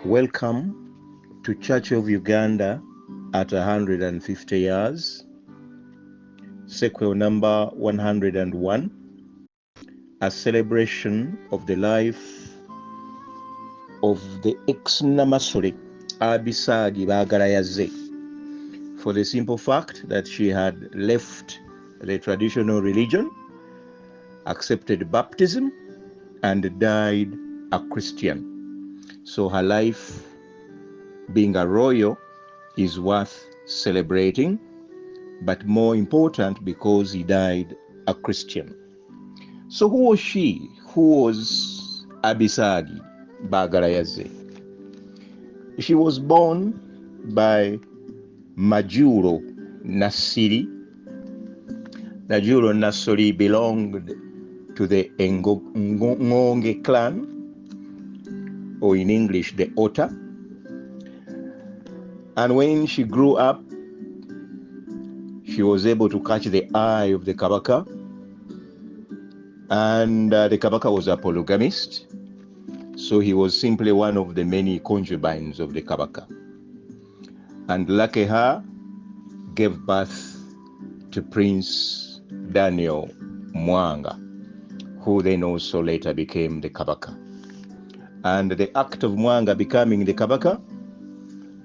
Welcome to Church of Uganda at 150 years, sequel number 101, a celebration of the life of the ex-Namasole Abisagi Bagalayazze, for the simple fact that she had left the traditional religion, accepted baptism, and died a Christian. So her life, being a royal, is worth celebrating, but more important because he died a Christian. So who was she? Who was Abisagi Bagalayazze? She was born by Majuro Nasiri. Majuro Nasiri belonged to the Ngonge clan, or in English, the Ota. And when she grew up, she was able to catch the eye of the Kabaka. And the Kabaka was a polygamist. So he was simply one of the many concubines of the Kabaka. And lucky her, gave birth to Prince Daniel Mwanga, who then also later became the Kabaka. And the act of Mwanga becoming the Kabaka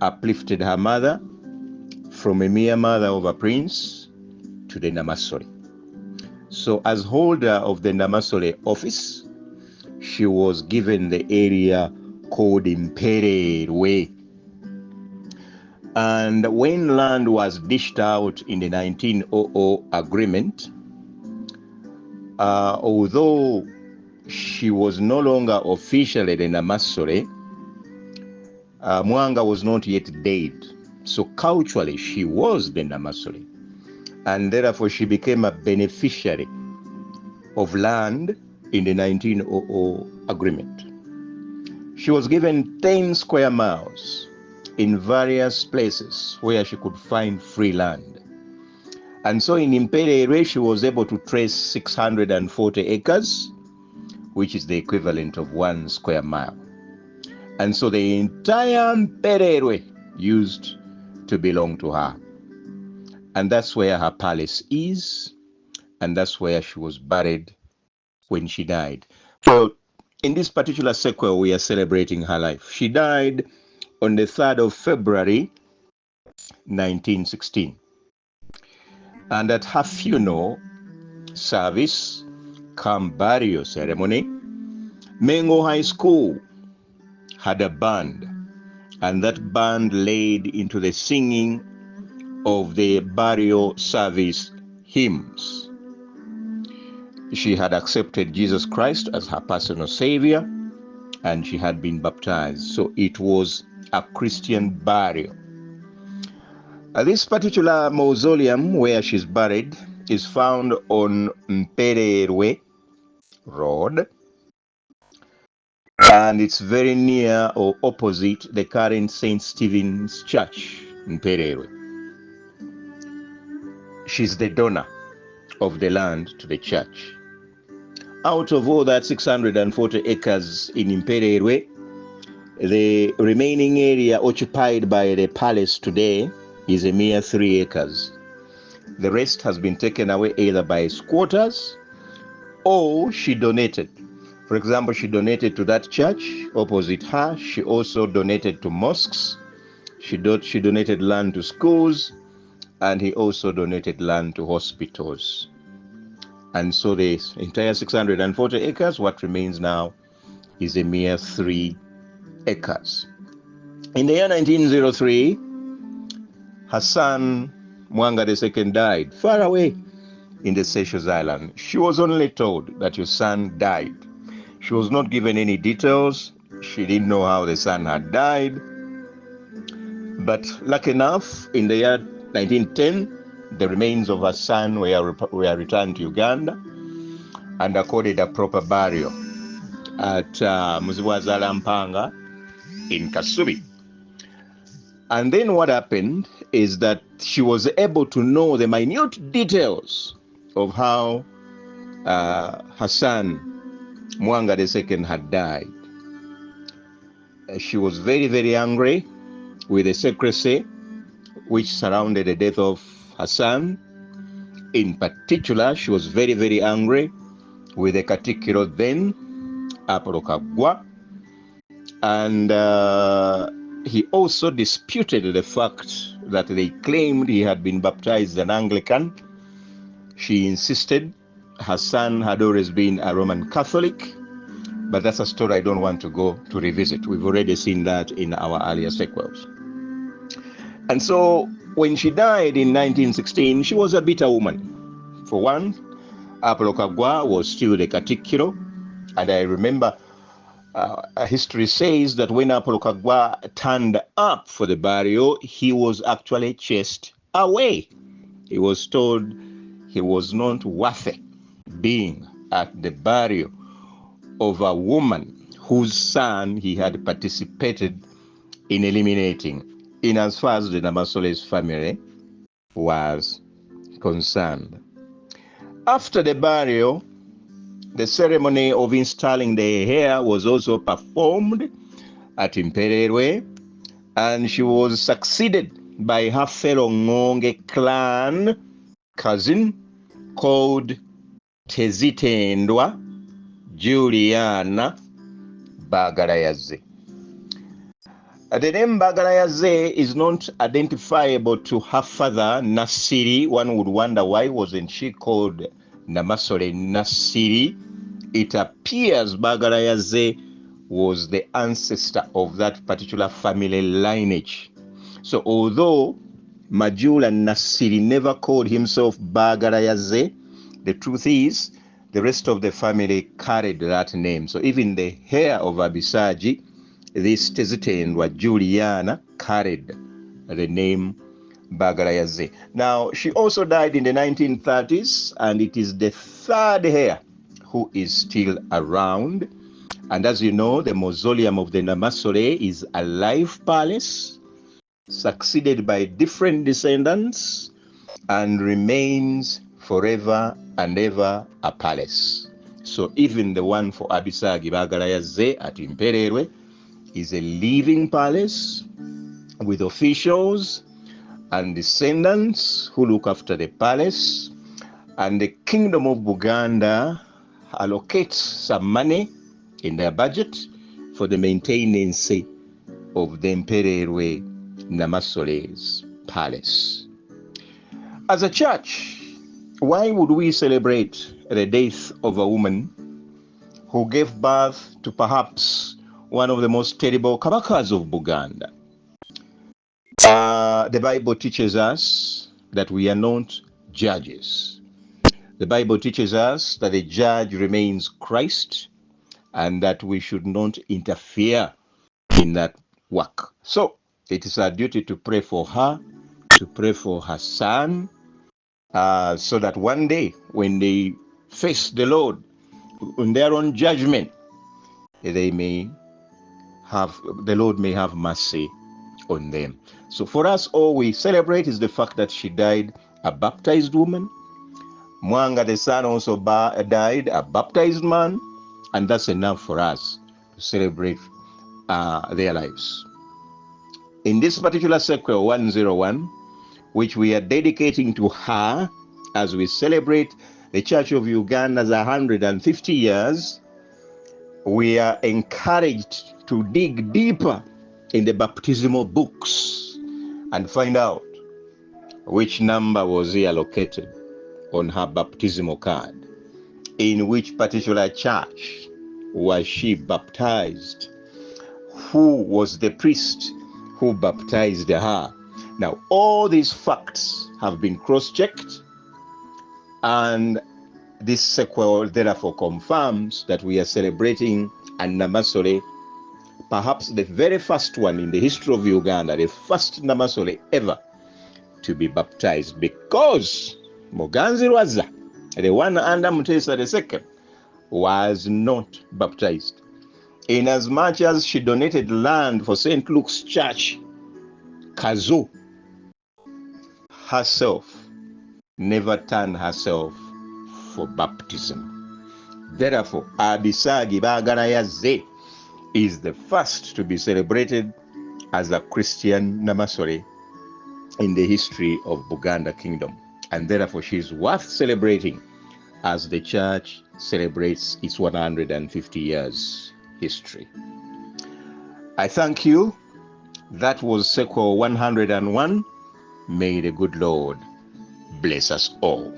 uplifted her mother from a mere mother of a prince to the Namasole. So as holder of the Namasole office, she was given the area called Impererwe. And when land was dished out in the 1900 agreement, although she was no longer officially the Namasole, Mwanga was not yet dead. So culturally, she was the Namasole. And therefore, she became a beneficiary of land in the 1900 agreement. She was given 10 square miles in various places where she could find free land. And so in Imperere, she was able to trace 640 acres, which is the equivalent of 1 square mile. And so the entire Imperere used to belong to her. And that's where her palace is, and that's where she was buried when she died. So in this particular sequel, we are celebrating her life. She died on the 3rd of February, 1916. And at her funeral service, come burial ceremony, Mengo High School had a band, and that band led into the singing of the burial service hymns. She had accepted Jesus Christ as her personal savior, and she had been baptized. So it was a Christian burial. This particular mausoleum where she's buried is found on Mpererwe Road, and it's very near or opposite the current St. Stephen's Church, Mpererwe. She's the donor of the land to the church. Out of all that 640 acres in Impererwe, the remaining area occupied by the palace today is a mere 3 acres. The rest has been taken away either by squatters or she donated. For example, she donated to that church opposite her. She also donated to mosques. She donated land to schools, and he also donated land to hospitals. And so the entire 640 acres, what remains now, is a mere 3 acres. In the year 1903, her son, Mwanga II, died far away in the Seychelles Island. She was only told that your son died. She was not given any details. She didn't know how the son had died. But lucky enough, in the year 1910, the remains of her son were returned to Uganda and accorded a proper burial at Muzibwazala Mpanga in Kasubi. And then what happened is that she was able to know the minute details of how her son, Mwanga II, had died. She was very, very angry with the secrecy which surrounded the death of her son. In particular, she was very, very angry with the Katikkiro then, Apollo Kagwa, and he also disputed the fact that they claimed he had been baptized an Anglican. She insisted her son had always been a Roman Catholic, but that's a story I don't want to go to revisit. We've already seen that in our earlier sequels. And so when she died in 1916, she was a bitter woman. For one, Apollo Kagwa was still the Katikkiro, and I remember history says that when Apollo Kagwa turned up for the burial, he was actually chased away. He was told he was not worthy being at the burial of a woman whose son he had participated in eliminating, in as far as the Namasole's family was concerned. After the burial, the ceremony of installing the heir was also performed at Impererwe, and she was succeeded by her fellow Ngonge clan cousin called Tezitendwa Juliana Bagalayazze. The name Bagalayazze is not identifiable to her father, Nasiri. One would wonder why wasn't she called Namasole Nasiri? It appears Bagalayazze was the ancestor of that particular family lineage. So although Majula Nasiri never called himself Bagalayazze, the truth is the rest of the family carried that name. So even the heir of Abisagi, this Tezitendwa Juliana, carried the name Bagalayazze. Now, she also died in the 1930s, and it is the third heir who is still around. And as you know, the mausoleum of the Namasole is a live palace, succeeded by different descendants, and remains forever and ever a palace. So even the one for Abisagi Bagalayazze at Impererwe is a living palace with officials and descendants who look after the palace, and the Kingdom of Uganda allocates some money in their budget for the maintenance of the Impererwe Namasole's palace. As a church, why would we celebrate the death of a woman who gave birth to perhaps one of the most terrible kabakas of Buganda? The Bible teaches us that we are not judges. The Bible teaches us that the judge remains Christ, and that we should not interfere in that work. So it is our duty to pray for her, to pray for her son, so that one day when they face the Lord in their own judgment, the Lord may have mercy on them. So for us, all we celebrate is the fact that she died a baptized woman. Mwanga the son also died a baptized man, and that's enough for us to celebrate their lives. In this particular sequel 101, which we are dedicating to her as we celebrate the Church of Uganda's 150 years, we are encouraged to dig deeper in the baptismal books and find out which number was he allocated on her baptismal card. In which particular church was she baptized? Who was the priest who baptized her? Now, all these facts have been cross-checked, and this sequel therefore confirms that we are celebrating a Namasole, perhaps the very first one in the history of Uganda, the first Namasole ever to be baptized, because Muganzi Rwaza, the one under Mutesa II, was not baptized. Inasmuch as she donated land for St. Luke's Church, Kazu herself never turned herself for baptism. Therefore, Abisagi Bagalayazze is the first to be celebrated as a Christian Namasole in the history of Buganda Kingdom, and therefore she is worth celebrating as the church celebrates its 150 years history. I thank you. That was Sequel 101. May the good Lord bless us all.